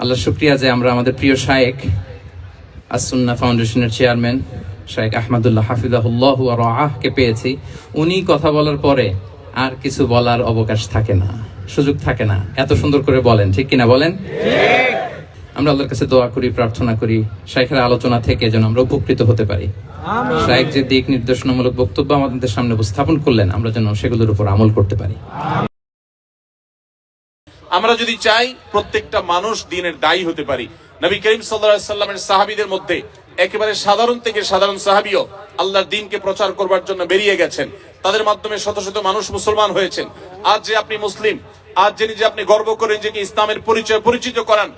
আল্লাহ শুকরিয়া যে আমরা আমাদের প্রিয় শায়েখ আস-সুন্নাহ ফাউন্ডেশনের চেয়ারম্যান শায়েখ আহমদুল্লাহ হাফিজাহুল্লাহ ওয়া রাআহকে পেয়েছি। উনি কথা বলার পরে আর কিছু বলার অবকাশ থাকে না, সুযোগ থাকে না। এত সুন্দর করে বলেন, ঠিক কিনা বলেন? আমরা আল্লাহর কাছে দোয়া করি, প্রার্থনা করি শায়েখের আলোচনা থেকে যেন আমরা উপকৃত হতে পারি। শায়েখ যে দিক নির্দেশনামূলক বক্তব্য আমাদের সামনে উপস্থাপন করলেন, আমরা যেন সেগুলোর উপর আমল করতে পারি। আমরা যদি চাই প্রত্যেকটা মানুষ দ্বীনের দায়ী হতে পারি। নবী করিম সাল্লাল্লাহু আলাইহি সাল্লামের সাহাবীদের মধ্যে একেবারে সাধারণ থেকে সাধারণ সাহাবীও আল্লাহর দ্বীনকে প্রচার করবার জন্য বেরিয়ে গেছেন। তাদের মাধ্যমে শত শত মানুষ মুসলমান হয়েছেন। আজ যে আপনি মুসলিম, আজ যে নিজে আপনি গর্ব করেন যে ইসলামের পরিচয় পরিচিত করান,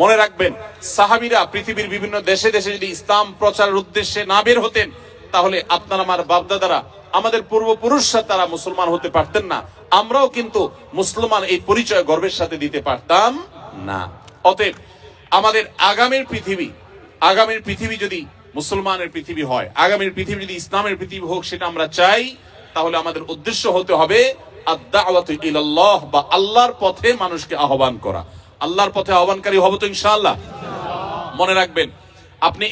মনে রাখবেন সাহাবীরা পৃথিবীর বিভিন্ন দেশে দেশে যদি ইসলাম প্রচারের উদ্দেশ্যে না বের হতেন, তাহলে আপনার আমার বাপদাদারা, আমাদের পূর্বপুরুষরা তারা মুসলমান হতে পারতেন না। আমরাও কিন্তু মুসলমান এই পরিচয় গর্বের সাথে দিতে পারতাম না। অতএব আমাদের আগামীর পৃথিবী যদি মুসলমানের পৃথিবী হয়, আগামীর পৃথিবী যদি ইসলামের পৃথিবী হোক, সেটা আমরা চাই, তাহলে আমাদের উদ্দেশ্য হতে হবে আদ-দাওয়াতু ইলাল্লাহ, বা আল্লাহর পথে মানুষকে আহ্বান করা। আল্লাহর পথে আহ্বানকারী হব তো ইনশাআল্লাহ। মনে রাখবেন, আপনি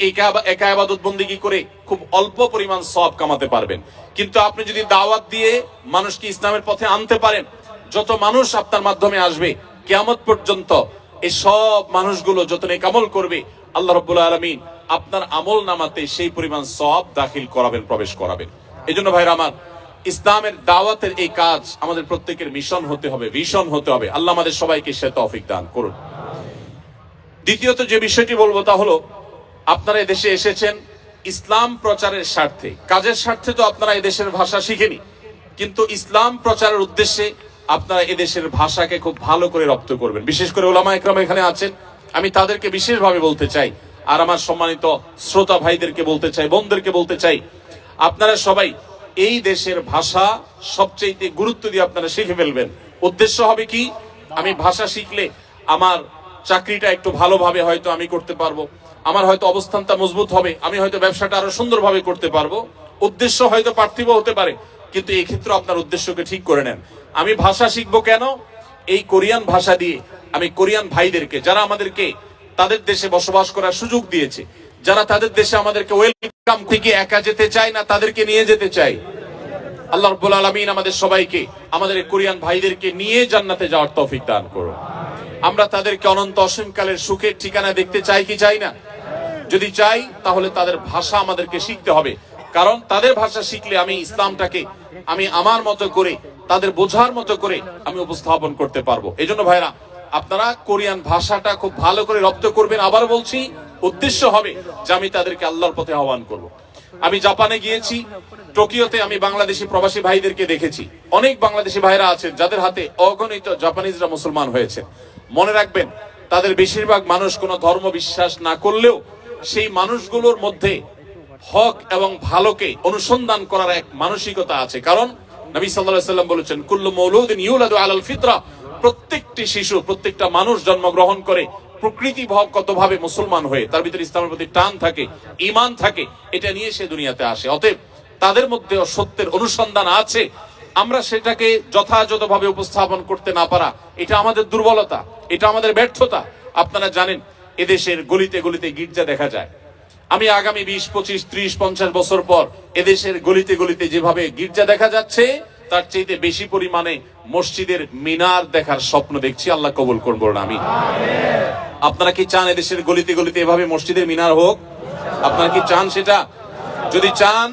একা ইবাদত বন্দেগী করে খুব অল্প পরিমাণ সওয়াব কামাতে পারবেন, কিন্তু আপনি যদি দাওয়াত দিয়ে মানুষকে ইসলামের পথে আনতে পারেন, যত মানুষ আপনার মাধ্যমে আসবে কিয়ামত পর্যন্ত, এই সব মানুষগুলো যত নেক আমল করবে, আল্লাহ রাব্বুল আলামিন আপনার আমল নামাতে সেই পরিমাণ সওয়াব দাখিল করাবেন, প্রবেশ করাবেন। এজন্য ভাইরা আমার, ইসলামের দাওয়াতের এই কাজ আমাদের প্রত্যেকের মিশন হতে হবে, ভিশন হতে হবে। আল্লাহ আমাদের সবাইকে সে তৌফিক দান করুন। দ্বিতীয়ত যে বিষয়টি বলবো তা হলো, আপনারা এদেশে এসেছেন ইসলাম প্রচারের স্বার্থে, কাজের স্বার্থে তো আপনারা এদেশের ভাষা শিখেনি, কিন্তু ইসলাম প্রচারের উদ্দেশ্যে আপনারা এদেশের ভাষাকে খুব ভালো করে রপ্ত করবেন। বিশেষ করে উলামা ইকরাম এখানে আছেন, আমি তাদেরকে বিশেষভাবে বলতে চাই, আর আমার সম্মানিত শ্রোতা ভাইদেরকে বলতে চাই, বোনদেরকে বলতে চাই, আপনারা সবাই এই দেশের ভাষা সবচেয়ে গুরুত্ব দিয়ে আপনারা শিখে ফেলবেন। উদ্দেশ্য হবে কি, আমি ভাষা শিখলে আমার চাকরিটা একটু ভালোভাবে হয়তো আমি করতে পারবো, আমার হয়তো অবস্থানটা মজবুত হবে, আমি হয়তো ব্যবসাটা আরো সুন্দরভাবে করতে পারবো। উদ্দেশ্য হয়তো পার্থিব হতে পারে, কিন্তু এই ক্ষেত্রে আপনার উদ্দেশ্যকে ঠিক করে নেন। আমি ভাষা শিখবো কেন? এই কোরিয়ান ভাষা দিয়ে আমি কোরিয়ান ভাইদেরকে, যারা আমাদেরকে তাদের দেশে বসবাস করার সুযোগ দিয়েছে, যারা তাদের দেশে আমাদেরকে ওয়েলকাম থেকে একা যেতে চায় না, তাদেরকে নিয়ে যেতে চাই। আল্লাহ রাব্বুল আলামিন আমাদের সবাইকে, আমাদের কোরিয়ান ভাইদেরকে নিয়ে জান্নাতে যাওয়ার তৌফিক দান করুন। আমরা তাদেরকে অনন্ত অসীমকালের সুখের ঠিকানা দেখতে চাই কি চাই না? যদি চাই, তাহলে তাদের ভাষা আমাদেরকে শিখতে হবে, কারণ তাদের ভাষা শিখলে আমি ইসলামটাকে আমি আমার মতো করে, তাদের বোঝার মতো করে আমি উপস্থাপন করতে পারবো। এই জন্য ভাইরা, আপনারা কোরিয়ান ভাষাটা খুব ভালো করে রপ্ত করবেন। আবার বলছি, উদ্দেশ্য হবে যে আমি তাদেরকে আল্লাহর পথে আহ্বান করব। আমি জাপানে গিয়েছি, টোকিওতে আমি বাংলাদেশি প্রবাসী ভাইদেরকে দেখেছি। অনেক বাংলাদেশি ভাইরা আছেন যাদের হাতে অগণিত জাপানিজরা মুসলমান হয়েছে। মনে রাখবেন, তাদের বেশিরভাগ মানুষ কোনো ধর্ম বিশ্বাস না করলেও সেই মানুষগুলোর মধ্যে হক এবং ভালোকে অনুসন্ধান করার এক মানসিকতা আছে। কারণ নবী সাল্লাল্লাহু আলাইহি ওয়াসাল্লাম বলেছেন, কুল্লু মাউলুদিন ইউলাদু আলাল ফিতরা, প্রত্যেকটি শিশু, প্রত্যেকটা মানুষ জন্মগ্রহণ করে প্রকৃতিগতভাবে মুসলমান হয়ে, তার ভিতরে ইসলামের প্রতি টান থাকে, ঈমান থাকে, এটা নিয়ে সে দুনিয়াতে আসে। অতএব তাদের মধ্যে সত্যের অনুসন্ধান আছে, আমরা সেটাকে যথাযথভাবে উপস্থাপন করতে না পারা, এটা আমাদের দুর্বলতা, এটা আমাদের ব্যর্থতা। আপনারা জানেন, এদেশের গলিতে গলিতে গির্জা দেখা যায়। আমি আগামী 20, 25, 30, 50 বছর পর এদেশের গলিতে গলিতে যেভাবে গির্জা দেখা যাচ্ছে, তার চাইতে বেশি পরিমাণে মসজিদের মিনার দেখার স্বপ্ন দেখছি। আল্লাহ কবুল করুন, বলুন আমিন। আপনারা কি চান এদেশের গলিতে গলিতে এভাবে মসজিদের মিনার হোক? আপনারা কি চান সেটা? যদি চান,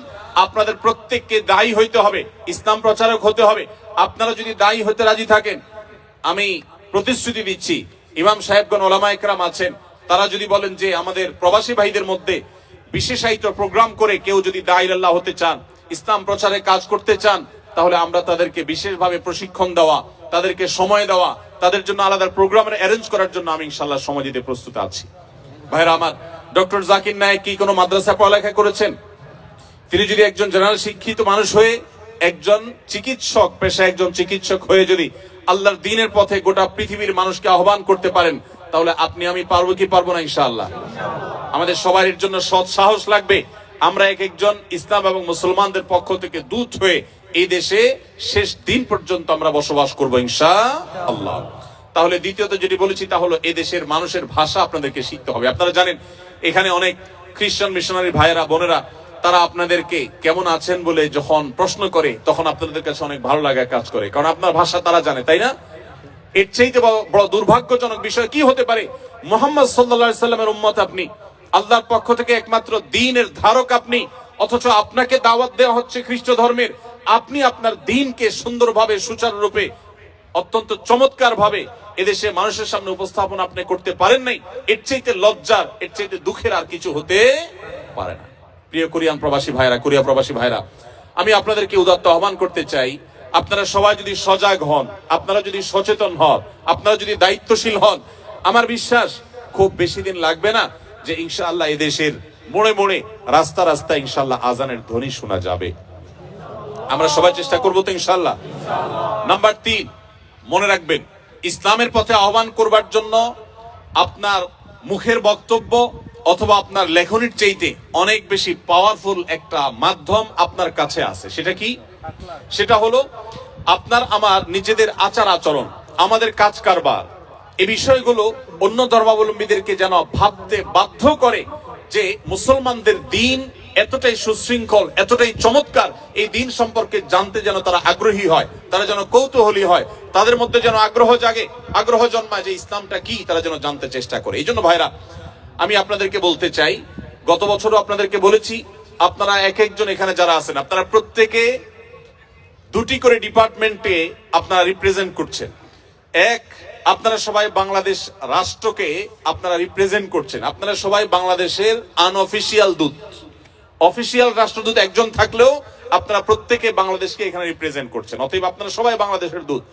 আপনাদের প্রত্যেককে দায়ী হইতে হবে, ইসলাম প্রচারক হতে হবে। আপনারা যদি দায়ী হতে রাজি থাকেন, আমি প্রতিশ্রুতি দিচ্ছি, ইমাম সাহেবগণ, ওলামা ইকরাম আছেন, তারা যদি বলেন যে আমাদের প্রবাসী ভাইদের মধ্যে বিশেষায়িত প্রোগ্রাম করে কেউ যদি দায়ী আল্লাহ হতে চান, ইসলাম প্রচারে কাজ করতে চান, তাহলে আমরা তাদেরকে বিশেষভাবে প্রশিক্ষণ দেওয়া, তাদেরকে সময় দেওয়া, তাদের জন্য আলাদা প্রোগ্রামের অ্যারেঞ্জ করার জন্য আমি ইনশাআল্লাহ সময় দিতে প্রস্তুত আছি। ভাইরা আমার, ডক্টর জাকির নায়েক কি কোনো মাদ্রাসা পড়ালেখা করেছেন? তিনি যদি একজন জেনারেল শিক্ষিত মানুষ হয়ে, একজন চিকিৎসক পেশা, একজন চিকিৎসক হয়ে যদি আল্লাহর দ্বীনের পথে গোটা পৃথিবীর মানুষকে আহ্বান করতে পারেন, তাহলে আপনি আমি পারবো কি পারবো না? ইনশাআল্লাহ। আমাদের সবার জন্য সৎ সাহস লাগবে। আমরা এক একজন ইসলাম এবং মুসলমানদের পক্ষ থেকে দূত হয়ে এই দেশে শেষ দিন পর্যন্ত আমরা বসবাস করবো ইনশাআল্লাহ। তাহলে দ্বিতীয়ত যেটি বলেছি তা হলো এদেশের মানুষের ভাষা আপনাদেরকে শিখতে হবে। আপনারা জানেন এখানে অনেক খ্রিস্টান মিশনারি ভাইয়েরা বোনেরা তারা আপনাদেরকে কেমন আছেন বলে যখন প্রশ্ন করে তখন আপনাদের কাছে অনেক ভালো লাগা কাজ করে, কারণ আপনার ভাষা তারা জানে, তাই না? এর চাইতে বড় দুর্ভাগ্যজনক বিষয় কি হতে পারে? মুহাম্মদ সাল্লাল্লাহু আলাইহি সাল্লামের উম্মত আপনি, আল্লাহর পক্ষ থেকে একমাত্র দ্বীনের ধারক আপনি, অথচ আপনাকে দাওয়াত দেওয়া হচ্ছে খ্রিস্ট ধর্মের। আপনি আপনার দ্বীনকে সুন্দরভাবে সুচারুরূপে অত্যন্ত চমৎকার ভাবে এদেশে মানুষের সামনে উপস্থাপন আপনি করতে পারেন নাই। এর চাইতে লজ্জার, এর চাইতে দুঃখের আর কিছু হতে পারে না। প্রিয় কোরিয়ান প্রবাসী ভাইরা, কোরিয়া প্রবাসী ভাইরা, আমি আপনাদেরকে উদাত্ত আহ্বান করতে চাই, আপনারা সবাই যদি সজাগ হন, আপনারা যদি সচেতন হন, আপনারা যদি দায়িত্বশীল হন, আমার বিশ্বাস খুব বেশি দিন লাগবে না যে ইনশাআল্লাহ এদেশের মোড়ে মোড়ে রাস্তা রাস্তা ইনশাআল্লাহ আজানের ধ্বনি শোনা যাবে। আমরা সবাই চেষ্টা করবো তো ইনশাআল্লাহ। নাম্বার 3, মনে রাখবেন, ইসলামের পথে আহ্বান করবার জন্য আপনার মুখের বক্তব্য অথবা আপনার লেখনির চাইতে অনেক বেশি পাওয়ারফুল একটা মাধ্যম আপনার কাছে আছে। সেটা কি? সেটা হলো আপনার আমার নিজেদের আচার আচরণ, আমাদের কাজ কারবার। এই বিষয়গুলো অন্য ধর্মাবলম্বীদেরকে যেন ভাবতে বাধ্য করে যে মুসলমানদের দিন এতটাই সুশৃঙ্খল, এতটাই চমৎকার, এই দিন সম্পর্কে জানতে যেন তারা আগ্রহী হয়, তারা যেন কৌতূহলী হয়, তাদের মধ্যে যেন আগ্রহ জাগে, আগ্রহ জন্মায় যে ইসলামটা কি তারা যেন জানতে চেষ্টা করে। এই জন্য ভাইরা আমি আপনাদেরকে বলতে চাই, গত বছরও আপনাদেরকে বলেছি, আপনারা এক একজন এখানে যারা আছেন আপনারা প্রত্যেকে 2টি করে ডিপার্টমেন্টে আপনারা রিপ্রেজেন্ট করছেন। এক, আপনারা সবাই বাংলাদেশ রাষ্ট্রকে আপনারা রিপ্রেজেন্ট করছেন, আপনারা সবাই বাংলাদেশের আনঅফিসিয়াল দূত। অফিসিয়াল রাষ্ট্রদূত একজন থাকলেও আপনারা প্রত্যেকে বাংলাদেশকে এখানে রিপ্রেজেন্ট করছেন, অতএব আপনারা সবাই বাংলাদেশের দূত।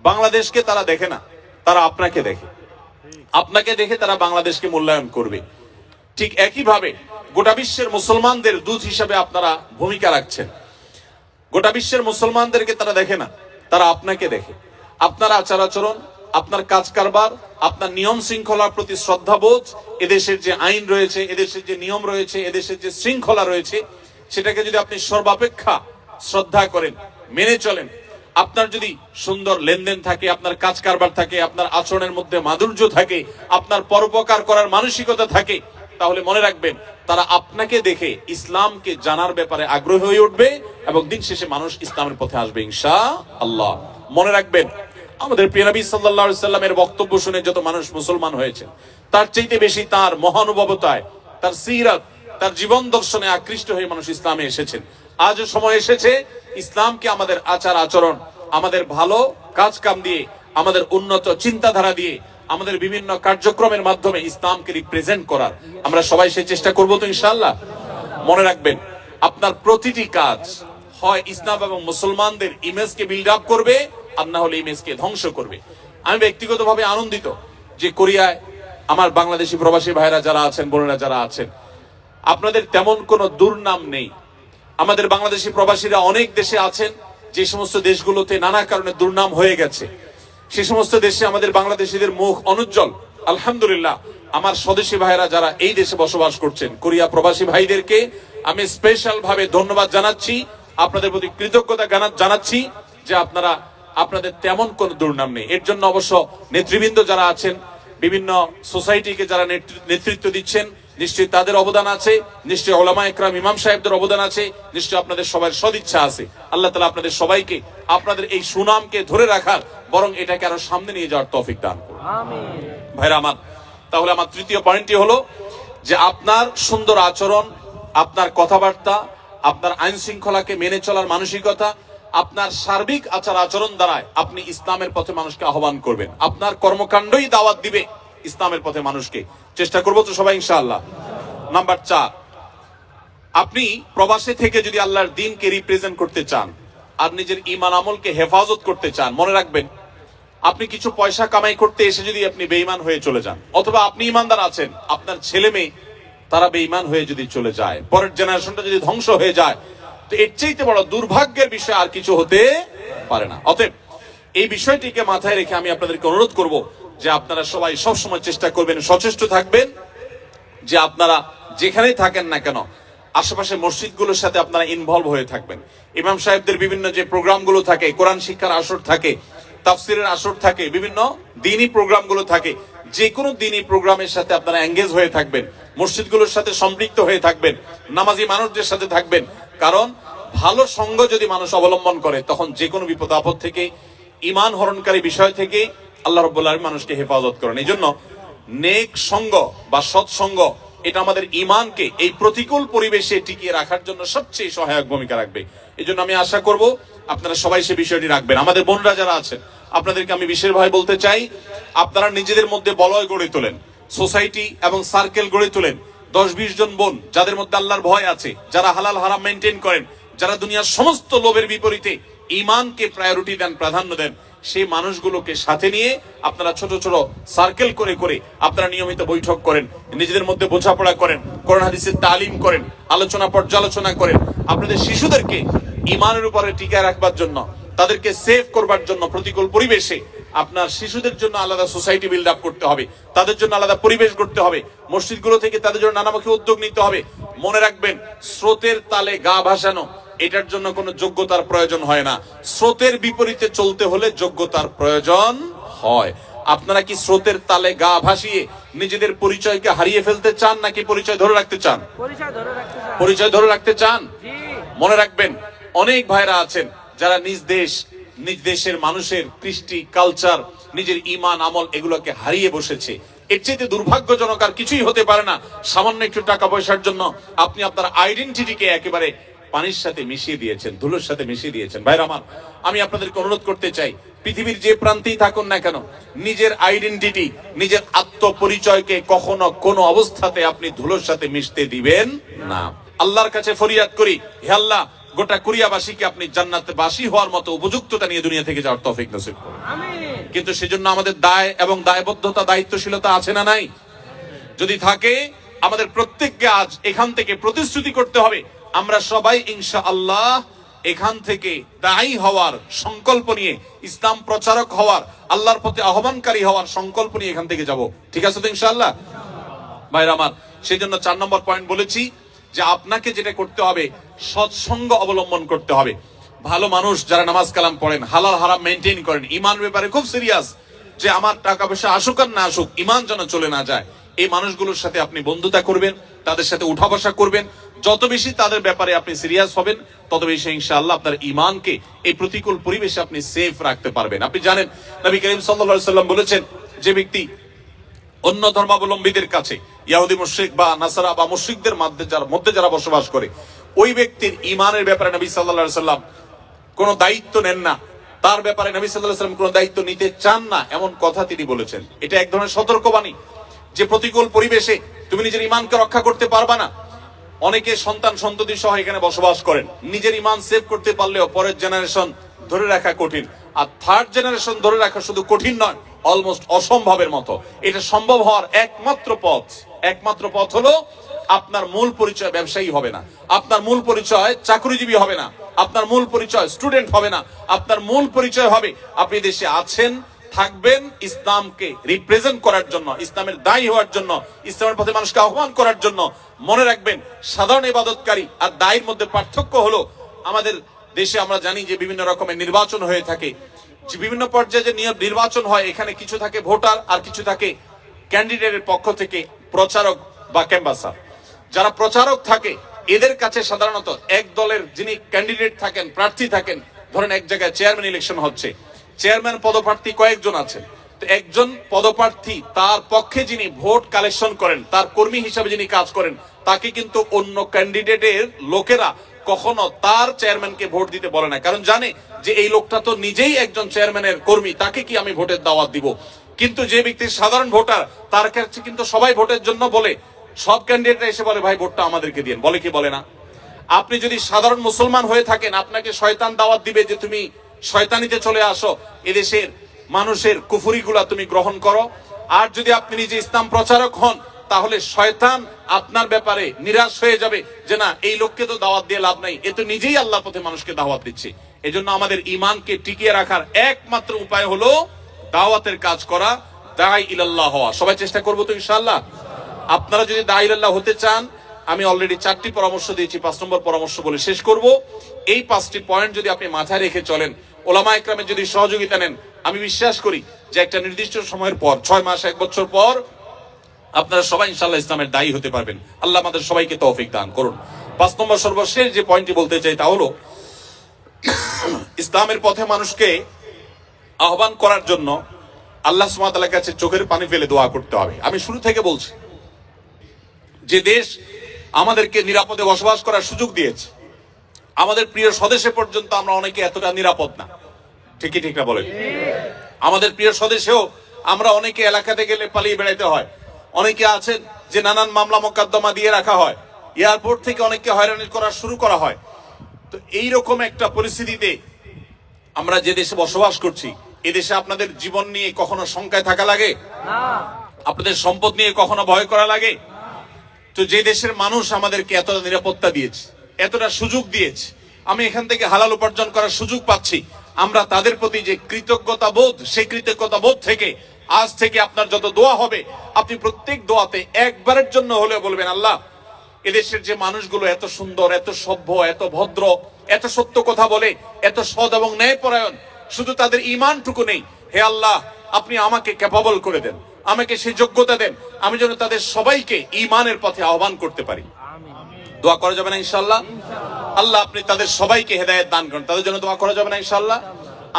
বাংলাদেশকে তারা দেখে না, তারা আপনাকে দেখে, আপনাকে দেখে তারা বাংলাদেশকে মূল্যায়ন করবে। ঠিক একইভাবে গোটা বিশ্বের মুসলমানদের দূত হিসেবে আপনারা ভূমিকা রাখছেন। গোটা বিশ্বের মুসলমানদেরকে তারা দেখে না, তারা আপনাকে দেখে। আপনার আচার আচরণ, আপনার কাজ কারবার, আপনার নিয়ম শৃঙ্খলার প্রতি শ্রদ্ধাবোধ, এদেশের যে আইন রয়েছে, এদেশের যে নিয়ম রয়েছে, এদেশের যে শৃঙ্খলা রয়েছে, সেটাকে যদি আপনি সর্বাপেক্ষা শ্রদ্ধা করেন, মেনে চলেন, আপনার যদি সুন্দর লেনদেন থাকে, আপনার কাজ কারবার থাকে, আপনার আচরণের মধ্যে মাধুর্য থাকে, আপনার পরোপকার করার মানসিকতা থাকে, তাহলে মনে রাখবেন তারা আপনাকে দেখে ইসলামকে জানার ব্যাপারে আগ্রহী হয়ে উঠবে এবং দিন শেষে মানুষ ইসলামের পথে আসবে ইনশাআল্লাহ। মনে রাখবেন, আমাদের প্রিয় নবী সাল্লাল্লাহু আলাইহি সাল্লামের বক্তব্য শুনে যত মানুষ মুসলমান হয়েছে, তার চাইতে বেশি তার মহানুভবতায়, তার সিরাত, তার জীবন দর্শনে আকৃষ্ট হয়ে মানুষ ইসলামে এসেছেন। আজও সময় এসেছে ইসলামকে আমাদের আচার আচরণ, আমাদের ভালো কাজ কাম দিয়ে, আমাদের উন্নত চিন্তাধারা দিয়ে, আমাদের বিভিন্ন কার্যক্রমের মাধ্যমে ইসলামকে রিপ্রেজেন্ট করার আমরা সবাই সেই চেষ্টা করবো তো ইনশাআল্লাহ। মনে রাখবেন, আপনার প্রতিটি কাজ হয় ইসলাম এবং মুসলমানদের ইমেজকে বিল্ড আপ করবে, আর না হলে ইমেজকে ধ্বংস করবে। আমি ব্যক্তিগতভাবে আনন্দিত যে কোরিয়ায় আমার বাংলাদেশি প্রবাসী ভাইরা যারা আছেন, বোনেরা যারা আছেন, আপনাদের তেমন কোনো দুর্নাম নেই। আমাদের বাংলাদেশি প্রবাসীরা অনেক দেশে আছেন যে সমস্ত দেশগুলোতে নানা কারণে দুর্নাম হয়ে গেছে, সে সমস্ত দেশে আমাদের বাংলাদেশিদের মুখ অনুজ্জ্বল। আলহামদুলিল্লাহ, আমার স্বদেশী ভাইরা যারা এই দেশে বসবাস করছেন, কোরিয়া প্রবাসী ভাইদেরকে আমি স্পেশাল ভাবে ধন্যবাদ জানাচ্ছি, আপনাদের প্রতি কৃতজ্ঞতা জানাচ্ছি যে আপনাদের তেমন কোনো দুর্নাম নেই। এর জন্য অবশ্য নেতৃবৃন্দ যারা আছেন, বিভিন্ন সোসাইটিকে যারা নেতৃত্ব দিচ্ছেন, নিশ্চয়ই তাদের অবদান আছে, নিশ্চয়ই উলামা ইকরাম ইমাম সাহেবদের অবদান আছে, নিশ্চয়ই আপনাদের সবার সদিচ্ছা আছে। আল্লাহ তাআলা আপনাদের সবাইকে আপনাদের এই সুনামকে ধরে রাখার, বরং এটাকে আরো সামনে নিয়ে যাওয়ার তৌফিক দান করুন। আমিন। ভাইরা আমার, তাহলে আমার তৃতীয় পয়েন্টটি হলো যে আপনার সুন্দর আচরণ, আপনার কথাবার্তা, আপনার আইন শৃঙ্খলাকে মেনে চলার মানসিকতা, আপনার সার্বিক আচার আচরণ দ্বারাই আপনি ইসলামের পথে মানুষকে আহ্বান করবেন। আপনার কর্মকাণ্ডই দাওয়াত দিবে ইসলামের পথে মানুষকে। চেষ্টা করবো তো সবাই ইনশাআল্লাহ। নাম্বার 4, আপনি প্রবাসে থেকে যদি আল্লাহর দ্বীনকে রিপ্রেজেন্ট করতে চান আর নিজের ঈমান আমলকে হেফাজত করতে চান, মনে রাখবেন আপনি কিছু পয়সা কামাই করতে এসে যদি আপনি বেঈমান হয়ে চলে যান, অথবা আপনি ঈমানদার আছেন, আপনার ছেলে মেয়ে তারা বেঈমান হয়ে যদি চলে যায়, পরের জেনারেশনটা যদি ধ্বংস হয়ে যায়, তো এর চাইতে বড় দুর্ভাগ্যের বিষয় আর কিছু হতে পারে না। অতএব এই বিষয়টিকে মাথায় রেখে আমি আপনাদেরকে অনুরোধ করব যে আপনারা সবাই সবসময় চেষ্টা করবেন, সচেষ্ট থাকবেন যে আপনারা যেখানেই থাকেন না কেন আশেপাশে মসজিদগুলোর সাথে আপনারা ইনভলভ হয়ে থাকবেন। ইমাম সাহেবদের বিভিন্ন যে প্রোগ্রামগুলো থাকে, কোরআন শিক্ষার আসর থাকে, তাফসিরের আসর থাকে, বিভিন্ন দিনী প্রোগ্রামগুলো থাকে, যে কোনো দিনী প্রোগ্রামের সাথে আপনারা এঙ্গেজ হয়ে থাকবেন, মসজিদগুলোর সাথে সম্পৃক্ত হয়ে থাকবেন, নামাজি মানুষদের সাথে থাকবেন। কারণ ভালো সঙ্গ যদি মানুষ অবলম্বন করে তখন যে কোনো বিপদ আপদ থেকে, ঈমান হরণকারী বিষয় থেকে আল্লাহ রাব্বুল আলামিন মানুষকে হেফাজত করেন। এই জন্য নেক সঙ্গ বা সৎসঙ্গ এটা আমাদের ঈমানকে এই প্রতিকূল পরিবেশে টিকিয়ে রাখার জন্য সবচেয়ে সহায়ক ভূমিকা রাখবে। এই জন্য আমি আশা করব আপনারা সবাই সে বিষয়টি রাখবেন। আমাদের বোনরা যারা আছেন আপনাদেরকে আমি বিশেষভাবে বলতে চাই, আপনারা নিজেদের মধ্যে বলয় গড়ে তোলেন, সোসাইটি এবং সার্কেল গড়ে তোলেন। 10-20 জন বোন যাদের মধ্যে আল্লাহর ভয় আছে, যারা হালাল হারাম মেনটেন করেন, যারা দুনিয়ার সমস্ত লোভের বিপরীতে ঈমানকে প্রায়োরিটি দেন, প্রাধান্য দেন, সেই মানুষগুলোকে সাথে নিয়ে আপনারা ছোট ছোট সার্কেল করে করে আপনারা নিয়মিত বৈঠক করেন, নিজেদের মধ্যে বোঝাপড়া করেন, কোরআন হাদিসের তালিম করেন, আলোচনা পর্যালোচনা করেন। আপনাদের শিশুদেরকে ঈমানের উপরে টিকায় রাখবার জন্য, তাদেরকে সেভ করবার জন্য প্রতিকূল পরিবেশে আপনার শিশুদের জন্য আলাদা সোসাইটি বিল্ড আপ করতে হবে, তাদের জন্য আলাদা পরিবেশ করতে হবে, মসজিদগুলো থেকে তাদের জন্য নানামুখী উদ্যোগ নিতে হবে। মনে রাখবেন, স্রোতের তালে গা ভাসানো এটার জন্য কোনো যোগ্যতার প্রয়োজন হয় না। স্রোতের বিপরীতে চলতে হলে যোগ্যতার প্রয়োজন হয়। আপনারা কি স্রোতের তালে গা ভাসিয়ে নিজেদের পরিচয়কে হারিয়ে ফেলতে চান, নাকি পরিচয় ধরে রাখতে চান? পরিচয় ধরে রাখতে চান। মনে রাখবেন, অনেক ভাইরা আছেন যারা নিজ দেশের মানুষের কৃষ্টি, কালচার, নিজের ঈমান আমল এগুলোকে হারিয়ে বসেছে। এর চেয়ে দুর্ভাগ্যজনক আর কিছুই হতে পারে না। সামান্য একটু টাকা পয়সার জন্য আপনি আপনার আইডেন্টিটিকে একেবারে পানির সাথে মিশিয়ে দিয়েছেন, ধুলোর সাথে মিশিয়ে দিয়েছেন। ভাইরা আমার, আমি আপনাদেরকে অনুরোধ করতে চাই, পৃথিবীর যে প্রান্তেই থাকুন না কেন, নিজের আইডেন্টিটি, নিজের আত্মপরিচয়কে কখনো কোনো অবস্থাতে আপনি ধুলোর সাথে মিশতে দিবেন না। আল্লাহর কাছে ফরিয়াদ করি, হে আল্লাহ, গোটা কোরিয়াবাসীকে আপনি জান্নাতবাসী হওয়ার মতো উপযুক্ততা নিয়ে দুনিয়া থেকে যাওয়ার তৌফিক নসিব করুন। কিন্তু সেজন্য আমাদের দায় এবং দায়বদ্ধতা, দায়িত্বশীলতা আছে না নাই? যদি থাকে, আমাদের প্রত্যেককে আজ এখান থেকে প্রতিশ্রুতি করতে হবে, আমরা সবাই ইনশাআল্লাহ এখান থেকে দায়ী হওয়ার সংকল্প নিয়ে, ইসলাম প্রচারক হওয়ার, আল্লাহর পথে আহ্বানকারী হওয়ার সংকল্প নিয়ে এখান থেকে যাব। ঠিক আছে তো ইনশাআল্লাহ? ভাইরা আমার, সেজন্য 4 নম্বর পয়েন্ট বলেছি যে আপনাকে যেটা করতে হবে, সৎসঙ্গ অবলম্বন করতে হবে। ভালো মানুষ যারা নামাজ কালাম পড়েন, হালাল হারাম মেনটেন করেন, ঈমান ব্যাপারে খুব সিরিয়াস, যে আমার টাকা পয়সা আসুক আর না আসুক ঈমান যেন চলে না যায়, এই মানুষগুলোর সাথে আপনি বন্ধুতা করবেন, তাদের সাথে উঠা বসা করবেন। যত বেশি তাদের ব্যাপারে আপনি সিরিয়াস হবেন, তত বেশি ইনশাআল্লাহ আপনার ঈমানকে এই প্রতিকূল পরিবেশে আপনি সেফ রাখতে পারবেন। আপনি জানেন, নবী করিম সাল্লাল্লাহু আলাইহি সাল্লাম বলেছেন, যে ব্যক্তি অন্য ধর্মাবলম্বীদের কাছে, ইহুদি মুশরিক বা নাসারা বা মুশরিকদের মধ্যে যারা বসবাস করে, ওই ব্যক্তির ঈমানের ব্যাপারে নবী সাল্লাল্লাহু আলাইহি সাল্লাম কোনো দায়িত্ব নেন না, তার ব্যাপারে নবী সাল্লাল্লাহু আলাইহি সাল্লাম কোনো দায়িত্ব নিতে চান না, এমন কথা তিনি বলেছেন। এটা এক ধরনের সতর্কবাণী যে প্রতিকূল পরিবেশে তুমি নিজের ঈমানকে রক্ষা করতে পারবা না। অনেকে সন্তান সন্ততি সহ এখানে বসবাস করেন, নিজের ঈমান সেভ করতে পারলেও পরের জেনারেশন ধরে রাখা কঠিন। আর থার্ড জেনারেশন ধরে রাখা শুধু কঠিন নয়, অলমোস্ট অসম্ভবের মতো। এটা সম্ভব হওয়ার একমাত্র পথ হলো, আপনার মূল পরিচয় ব্যবসায়ী হবে না, আপনার মূল পরিচয় চাকরিজীবী হবে না, আপনার মূল পরিচয় স্টুডেন্ট হবে না, আপনার মূল পরিচয় হবে আপনি দেশে আছেন, থাকবেন ইসলামকে রিপ্রেজেন্ট করার জন্য, ইসলামের দায়ী হওয়ার জন্য, ইসলামের পথে মানুষকে আহ্বান করার জন্য। মনে রাখবেন, সাধারণ ইবাদতকারী আর দায়ীর মধ্যে পার্থক্য হলো, আমাদের দেশে আমরা জানি যে বিভিন্ন রকমের নির্বাচন হয়ে থাকে, যে বিভিন্ন পর্যায়ে যে নির্বাচন হয়, এখানে কিছু থাকে ভোটার আর কিছু থাকে ক্যান্ডিডেটের পক্ষ থেকে প্রচারক বা ক্যাম্বাসার। যারা প্রচারক থাকে এদের কাছে সাধারণত এক দলের যিনি ক্যান্ডিডেট থাকেন, প্রার্থী থাকেন, ধরেন এক জায়গায় চেয়ারম্যান ইলেকশন হচ্ছে, চেয়ারম্যান পদপ্রার্থী কয়েকজন আছেন, তো একজন পদপ্রার্থী তার পক্ষে যিনি ভোট কালেকশন করেন, তার কর্মী হিসাবে যিনি কাজ করেন, তাকে কিন্তু অন্য ক্যান্ডিডেটের লোকেরা কখনো তার চেয়ারম্যানকে ভোট দিতে বলে না, কারণ জানে যে এই লোকটা তো নিজেই একজন চেয়ারম্যানের কর্মী, তাকে কি আমি ভোটের দাওয়াত দিব। কিন্তু যে ব্যক্তি সাধারণ ভোটার, তার কাছে কিন্তু সবাই ভোটের জন্য বলে, সব ক্যান্ডিডেটরা এসে বলে ভাই ভোটটা আমাদেরকে দিন, বলে কি বলে না? আপনি যদি সাধারণ মুসলমান হয়ে থাকেন, আপনাকে শয়তান দাওয়াত দিবে যে তুমি শয়তানিতে চলে আসো, এদেশের মানুষের কুফরিগুলা তুমি গ্রহণ করো। আর যদি আপনি নিজে ইসলাম প্রচারক হন, তাহলে শয়তান আপনার ব্যাপারে নিরাশ হয়ে যাবে যে না, এই লোককে তো দাওয়াত দিয়ে লাভ নাই, এ তো নিজেই আল্লাহর পথে মানুষকে দাওয়াত দিচ্ছে। এজন্য আমাদের ঈমানকে টিকিয়ে রাখার একমাত্র উপায় হলো দাওয়াতের কাজ করা, দাঈ ইলাল্লাহ হওয়া। সবাই চেষ্টা করবো তো ইনশাআল্লাহ? আপনারা যদি দাঈ ইলাল্লাহ হতে চান, আমি অলরেডি 4টি পরামর্শ দিয়েছি, 5 নম্বর পরামর্শ বলে শেষ করব। এই 5টি পয়েন্ট যদি আপনি মাথায় রেখে চলেন, ওলামা ইকরামের যদি সহযোগিতা নেন, আমি বিশ্বাস করি যে একটা নির্দিষ্ট সময়ের পর 6 মাস 1 বছর পর আপনারা সবাই ইনশাআল্লাহ ইসলামের দায়ী হতে পারবেন। আল্লাহ আমাদের সবাইকে তৌফিক দান করুন। 5 নম্বর সর্বশেষ যে পয়েন্টটি বলতে চাই তা হলো ইসলামের পথে মানুষকে আহ্বান করার জন্য আল্লাহ সুবহানাহু ওয়া তাআলার কাছে চোখের পানি ফেলে দোয়া করতে হবে। আমি শুরু থেকে বলছি যে দেশ আমাদেরকে নিরাপদে বসবাস করার সুযোগ দিয়েছে, আমাদের প্রিয় স্বদেশে পর্যন্ত আমরা অনেকে এতটা নিরাপদ না। ঠিকই ঠিক না বলেন? আমাদের প্রিয় স্বদেশেও আমরা অনেকে এলাকাতে গেলে পালিয়ে বেড়াইতে হয়। অনেকে আছেন যে নানান মামলা মোকদ্দমা দিয়ে রাখা হয়, এয়ারপোর্ট থেকে অনেককে হয়রানি করা শুরু করা হয়। তো এইরকম একটা পরিস্থিতিতে আমরা যে দেশে বসবাস করছি, এই দেশে আপনাদের জীবন নিয়ে কখনো শঙ্কায় থাকা লাগে? আপনাদের সম্পদ নিয়ে কখনো ভয় করা লাগে? তো যে দেশের মানুষ আমাদেরকে এতটা নিরাপত্তা দিয়েছে, এতটা সুযোগ দিয়েছে, আমি এখান থেকে হালাল উপার্জন করার সুযোগ পাচ্ছি, আমরা তাদের প্রতি যে কৃতজ্ঞতা বোধ, সেই কৃতজ্ঞতা বোধ থেকে আজ থেকে আপনার যত দোয়া হবে, আপনি প্রত্যেক দোয়াতে একবারের জন্য হলেও বলবেন, আল্লাহ এদেশের যে মানুষগুলো এত সুন্দর, এত সভ্য, এত ভদ্র, এত সত্য কথা বলে, এত সৎ এবং ন্যায়পরায়ণ, শুধু তাদের ঈমানটুকু নেই, হে আল্লাহ আপনি আমাকে ক্যাপাবল করে দেন, আমাকে সেই যোগ্যতা দেন, আমি যেন তাদের সবাইকে ঈমানের পথে আহ্বান করতে পারি। দোয়া করা যাবে না ইনশাআল্লাহ? আল্লাহ আপনি তাদের সবাইকে হেদায়েত দান করেন, তাদের জন্য দোয়া করা যাবে না ইনশাআল্লাহ?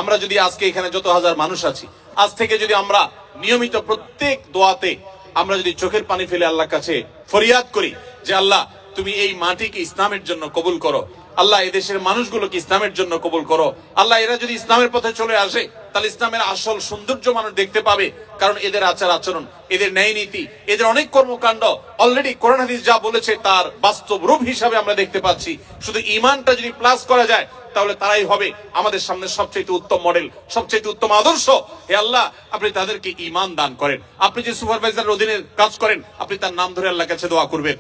আমরা যদি আজকে এখানে যত হাজার মানুষ আছি, আজ থেকে যদি আমরা নিয়মিত প্রত্যেক দোয়াতে আমরা যদি চোখের পানি ফেলে আল্লাহর কাছে ফরিয়াদ করি যে আল্লাহ তুমি এই মাটিকে ইসলামের জন্য কবুল করো, আল্লাহ এদেশের মানুষগুলোকে ইসলামের জন্য কবুল করো, আল্লাহ এরা যদি ইসলামের পথে চলে আসে তাহলে ইসলামের আসল সৌন্দর্য মানুষ দেখতে পাবে, কারণ এদের আচার আচরণ, এদের ন্যায় নীতি, এদের অনেক কর্মকাণ্ড অলরেডি কোরআন হাদিস যা বলেছে তার বাস্তব রূপ হিসাবে আমরা দেখতে পাচ্ছি। শুধু ঈমানটা যদি প্লাস করা যায় তাহলে তারাই হবে আমাদের সামনে সবচেয়ে উত্তম মডেল, সবচেয়ে উত্তম আদর্শ। হে আল্লাহ আপনি তাদেরকে ঈমান দান করেন। আপনি যে সুপারভাইজারের অধীনে কাজ করেন, আপনি তার নাম ধরে আল্লাহর কাছে দোয়া করবেন।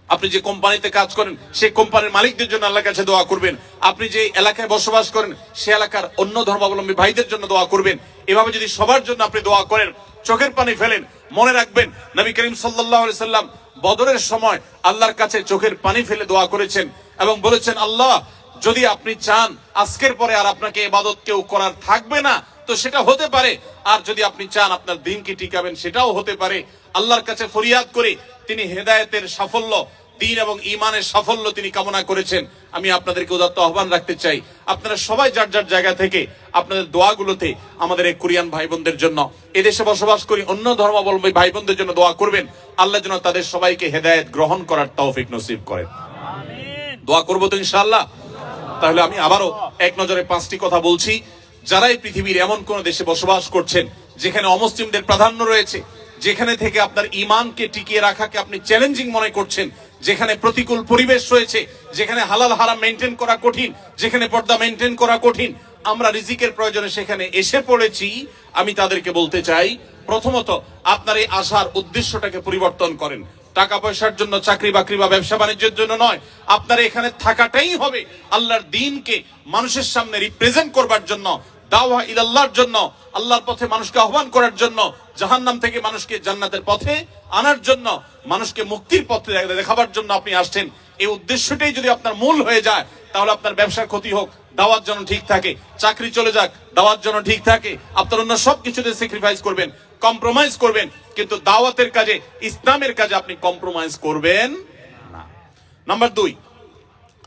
আপনি যে কোম্পানিতে কাজ করেন, সেই কোম্পানির মালিকদের জন্য আল্লাহর কাছে দোয়া করবেন। আপনি যে এলাকায় বসবাস করেন, সে এলাকার অন্য ধর্মাবলম্বী ভাইদের জন্য দোয়া করবেন। এভাবে যদি সবার জন্য আপনি দোয়া করেন, চোখের পানি ফেলেন, মনে রাখবেন নবী করিম সাল্লাল্লাহু আলাইহি সাল্লাম বদরের সময় আল্লাহর কাছে চোখের পানি ফেলে দোয়া করেছেন এবং বলেছেন, আল্লাহ যদি আপনি চান আজকের পরে আর আপনাকে ইবাদত কেউ করার থাকবে না, তো সেটা হতে পারে, আর যদি আপনি চান আপনার দিনকে টিকাবেন, সেটাও হতে পারে। আল্লাহর কাছে ফরিয়াদ করে তিনি হেদায়েতের সাফল্য, দ্বীন এবং ঈমানের সাফল্য তিনি কামনা করেছেন। আমি আপনাদেরকে উদাত্ত আহ্বান রাখতে চাই, আপনারা সবাই যার যার জায়গা থেকে আপনাদের দোয়াগুলোতে আমাদের এই কোরিয়ান ভাই বোনদের জন্য, এদেশে বসবাস করি অন্য ধর্মাবলম্বী ভাই বোনদের জন্য দোয়া করবেন। আল্লাহ যেন তাদের সবাইকে হেদায়েত গ্রহণ করার তৌফিক নসিব করেন। দোয়া করবো তো ইনশাআল্লাহ? তাহলে আমি আবারও এক নজরে 5টি কথা বলছি। যারা এই পৃথিবীর এমন কোন দেশে বসবাস করছেন যেখানে অমুসলিমদের প্রাধান্য রয়েছে, যেখানে থেকে আপনার ঈমানকে টিকিয়ে রাখাকে আপনি চ্যালেঞ্জিং মনে করছেন, যেখানে প্রতিকূল পরিবেশ রয়েছে, যেখানে হালাল হারাম মেনটেন করা কঠিন, যেখানে পর্দা মেনটেন করা কঠিন, আমরা রিজিকের প্রয়োজনে সেখানে এসে পড়েছি, আমি তাদেরকে বলতে চাই, প্রথমত আপনার এই আসার উদ্দেশ্যটাকে পরিবর্তন করেন। টাকা পয়সার জন্য, চাকরি বাকরি বা ব্যবসা বাণিজ্যের জন্য নয়, আপনার এখানে থাকাটাই হবে আল্লাহর দ্বীনকে মানুষের সামনে রিপ্রেজেন্ট করবার জন্য, দাওয়া ইলাল্লাহর জন্য, আল্লাহর পথে মানুষকে আহ্বান করার জন্য, জাহান্নাম থেকে মানুষকে জান্নাতের পথে আনার জন্য, মানুষকে মুক্তির পথে দেখাবার জন্য আপনি আসছেন। এই উদ্দেশ্যটাই যদি আপনার মূল হয়ে যায়, তাহলে আপনার ব্যবসার ক্ষতি হোক, দাওয়াত যেন ঠিক থাকে, চাকরি চলে যাক, দাওয়াত যেন ঠিক থাকে, আপনার অন্য সবকিছুতে স্যাক্রিফাইস করবেন, কম্প্রোমাইজ করবেন, কিন্তু দাওয়াতের কাজে, ইসলামের কাজে আপনি কম্প্রোমাইজ করবেন না। নাম্বার 2,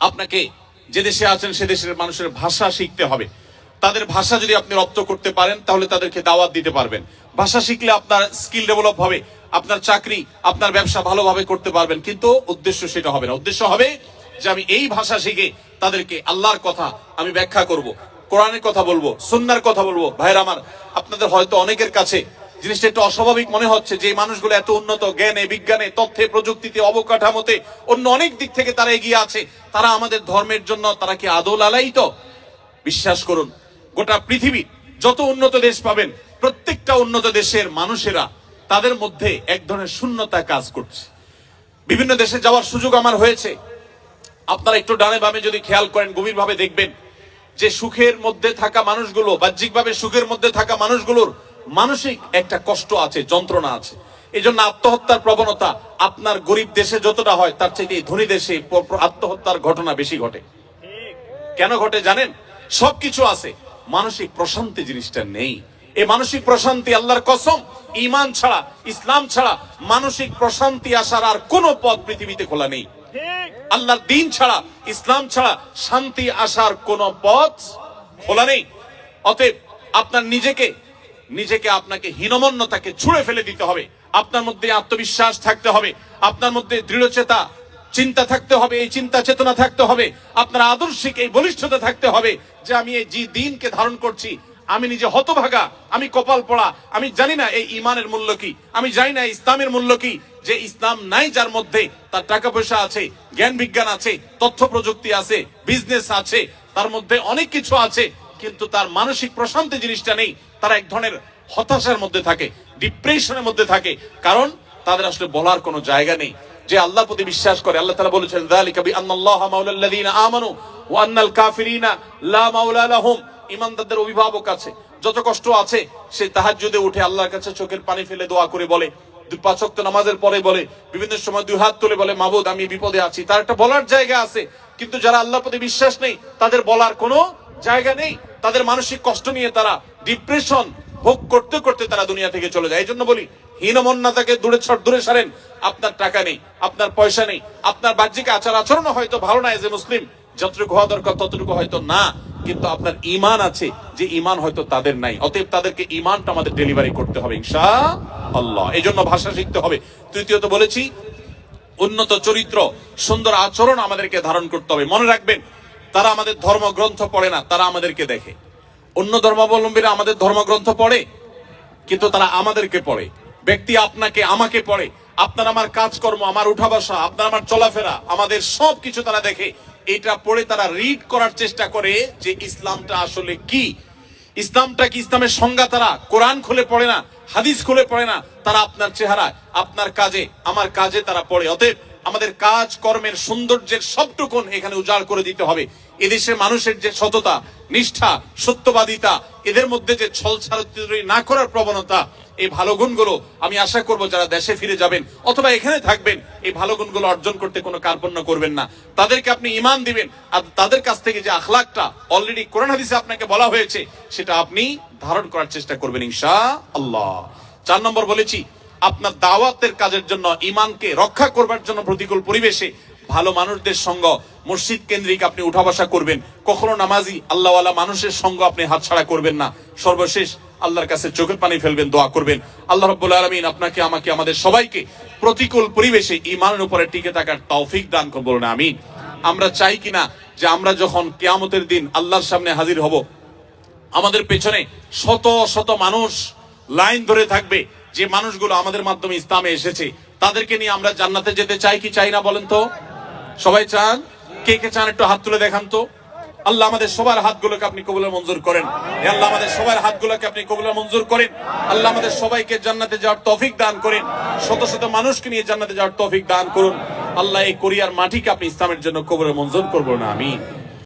আপনাকে যে দেশে আছেন সে দেশের মানুষের ভাষা শিখতে হবে। তাদের ভাষা যদি আপনি রপ্ত করতে পারেন তাহলে তাদেরকে দাওয়াত দিতে পারবেন। ভাষা শিখলে আপনার স্কিল ডেভেলপ হবে, আপনার চাকরি, আপনার ব্যবসা ভালোভাবে করতে পারবেন। কিন্তু উদ্দেশ্য সেটা হবে না। উদ্দেশ্য হবে যে আমি এই ভাষা শিখে তাদেরকে আল্লাহর কথা আমি ব্যাখ্যা করব, কোরআনের কথা বলবো, সুন্নাহর কথা বলবো। ভাইরা আমার, আপনাদের হয়তো অনেকের কাছে জিনিসটা একটু অস্বাভাবিক মনে হচ্ছে যে মানুষগুলো এত উন্নত জ্ঞানে, বিজ্ঞানে, তথ্যে, প্রযুক্তিতে, অবকাঠামোতে, অন্য অনেক দিক থেকে তারা এগিয়ে আছে, তারা আমাদের ধর্মের জন্য তারা কি আদৌ লালায়িত? বিশ্বাস করুন, গোটা পৃথিবী যত উন্নত দেশ পাবেন, প্রত্যেকটা উন্নত দেশের মানুষেরা তাদের মধ্যে এক ধরনের শূন্যতা কাজ করছে। বিভিন্ন দেশে যাওয়ার সুযোগ আমার হয়েছে। আপনারা একটু ডানে বামে যদি খেয়াল করেন, গভীরভাবে দেখবেন যে সুখের মধ্যে থাকা মানুষগুলো, বাহ্যিকভাবে সুখের মধ্যে থাকা মানুষগুলোর মানসিক একটা কষ্ট আছে, যন্ত্রণা আছে। এই জন্য আত্মহত্যার প্রবণতা আপনার গরিব দেশে যতটা হয় তার চাইতে ধনী দেশে আত্মহত্যার ঘটনা বেশি ঘটে। কেন ঘটে জানেন? সবকিছু আছে, মানসিক প্রশান্তি জিনিসটা নেই। এই মানসিক প্রশান্তি আল্লাহর কসম ঈমান ছাড়া, ইসলাম ছাড়া মানসিক প্রশান্তি আসার আর কোনো পথ পৃথিবীতে খোলা নেই। আল্লাহর দ্বীন ছাড়া, ইসলাম ছাড়া শান্তি আসার কোনো পথ খোলা নেই। অতএব আপনার নিজেকে আপনাকে হীনমন্যতাকে ছুঁড়ে ফেলে দিতে হবে। আপনার মধ্যে আত্মবিশ্বাস থাকতে হবে, আপনার মধ্যে দৃঢ়চেতা চিন্তা থাকতে হবে, এই চিন্তা চেতনা থাকতে হবে, আপনার আদর্শিক এই বলিষ্ঠতা থাকতে হবে যে আমি এই যে দিনকে ধারণ করছি, আমি নিজে হতভাগা, আমি কপাল পড়া, আমি জানি না এই ইমানের মূল্য কি, আমি জানি না ইসলামের মূল্য কি। যে ইসলাম নাই যার মধ্যে, তার টাকা পয়সা আছে, জ্ঞান বিজ্ঞান আছে, তথ্য প্রযুক্তি আছে, বিজনেস আছে, তার মধ্যে অনেক কিছু আছে, কিন্তু তার মানসিক প্রশান্তি জিনিসটা নেই। তারা এক ধরনের হতাশার মধ্যে থাকে, ডিপ্রেশনের মধ্যে থাকে, কারণ তাদের আসলে বলার কোনো জায়গা নেই। যে আল্লাহর প্রতি বিশ্বাস করে, আল্লাহ তাআলা বলেছেন যালিকা বিআন্নাল্লাহা মাওলাল্লাযীনা আমানু ওয়া আন্নাল কাফিরিনা লা মাওলা লাহুম। ঈমানদারদের অভিভাবক আছে, যত কষ্ট আছে সে তাহাজ্জুদে উঠে আল্লাহর কাছে চোখের পানি ফেলে দোয়া করে বলে, 5 ওয়াক্ত নামাজের পরে বলে, বিভিন্ন সময় 2 হাত তুলে বলে মাবুদ আমি বিপদে আছি। তার একটা বলার জায়গা আছে। কিন্তু যারা আল্লাহর প্রতি বিশ্বাস নেই, তাদের বলার কোনো জায়গা নেই। তাদের মানসিক কষ্ট নিয়ে তারা ডিপ্রেশন ভোগ করতে করতে তারা দুনিয়া থেকে চলে যায়। এই জন্য বলি, হীনমন্যতাকে দূরে সরেন। আপনার টাকা নেই, আপনার পয়সা নেই, আপনার বাহ্যিক আচার আচরণ হয়তো ভালো না, এজ এ মুসলিম যতটুকু হওয়া দরকার ততটুকু হয়তো না, কিন্তু আপনার ঈমান আছে, যে ঈমান হয়তো তাদের নাই। অতএব তাদেরকে ঈমানটা আমাদের ডেলিভারি করতে হবে ইনশাআল্লাহ। এই জন্য ভাষা শিখতে হবে। তৃতীয়ত বলেছি, উন্নত চরিত্র, সুন্দর আচরণ আমাদেরকে ধারণ করতে হবে। মনে রাখবেন, তারা আমাদের ধর্মগ্রন্থ পড়ে না, তারা আমাদেরকে দেখে। অন্য ধর্মাবলম্বীরা আমাদের ধর্মগ্রন্থ পড়ে, কিন্তু তারা আমাদেরকে পড়ে। ব্যক্তি আপনাকে আমাকে পড়ে, আপনার আমার কাজকর্ম, আমার উঠা বসা, আপনার আমার চলাফেরা, আমাদের সবকিছু তারা দেখে। এটা পড়ে তারা রিড করার চেষ্টা করে যে ইসলামটা আসলে কি, ইসলামটা কি, ইসলামের সংজ্ঞা তারা কোরআন খুলে পড়ে না, হাদিস খুলে পড়ে না, তারা আপনার চেহারা, আপনার কাজে, আমার কাজে তারা পড়ে। অতএব আমাদের কাজ কর্মের সৌন্দর্যের সবটুকুন এখানে উজাড় করে দিতে হবে। এদেশের মানুষের যে সততা, নিষ্ঠা, সত্যবাদিতা, এদের মধ্যে যে ছলছাড়াছাড়ি না করার প্রবণতা, এই ভালো গুণগুলো আমি আশা করব যারা দেশে ফিরে যাবেন অথবা এখানে থাকবেন, এই ভালো গুণগুলো অর্জন করতে কোনো কার্পণ্য করবেন না। তাদেরকে আপনি ঈমান দিবেন, আর তাদের কাছ থেকে যে আখলাকটা অলরেডি কোরআন হাদিসে আপনাকে বলা হয়েছে, সেটা আপনি ধারণ করার চেষ্টা করবেন ইনশাআল্লাহ। 4 নম্বর বলেছি, আপনার দাওয়াতের কাজের জন্য, ঈমানকে রক্ষা করবার জন্য প্রতিকূল পরিবেশে ভালো মানুষদের সঙ্গ, মসজিদ কেন্দ্রিক আপনি উঠা বসা করবেন। কখনো নামাজি আল্লাহওয়ালা মানুষের সঙ্গ আপনি হাতছাড়া করবেন না। সর্বশেষ আল্লাহর কাছে চোখের পানি ফেলবেন, দোয়া করবেন। আল্লাহ রাব্বুল আলামিন আপনাকে, আমাকে, আমাদের সবাইকে প্রতিকূল পরিবেশে ঈমানের উপরে টিকে থাকার তৌফিক দান করুন, বলুন আমিন। আমরা চাই কিনা যে আমরা যখন কিয়ামতের দিন আল্লাহর সামনে হাজির হব, আমাদের পেছনে শত শত মানুষ লাইন ধরে থাকবে, যে মানুষগুলো আমাদের মাধ্যমে ইসলামে এসেছে, তাদেরকে নিয়ে আমরা জান্নাতে যেতে চাই কি চাই না বলেন তো? সবাই চান? কে কে চান একটু হাত তুলে দেখান তো। আল্লাহ আমাদের সবার হাতগুলোকে আপনি কবুলের মঞ্জুর করেন। আল্লাহ আমাদের সবার হাতগুলোকে আপনি কবুলের মঞ্জুর করেন। আল্লাহ আমাদের সবাইকে জান্নাতে যাওয়ার তৌফিক দান করেন। শত শত মানুষকে নিয়ে জান্নাতে যাওয়ার তৌফিক দান করুন। আল্লাহ এই কোরিয়ার মাটিকে আপনি ইসলামের জন্য কবুলের মঞ্জুর করবেন, আমিন।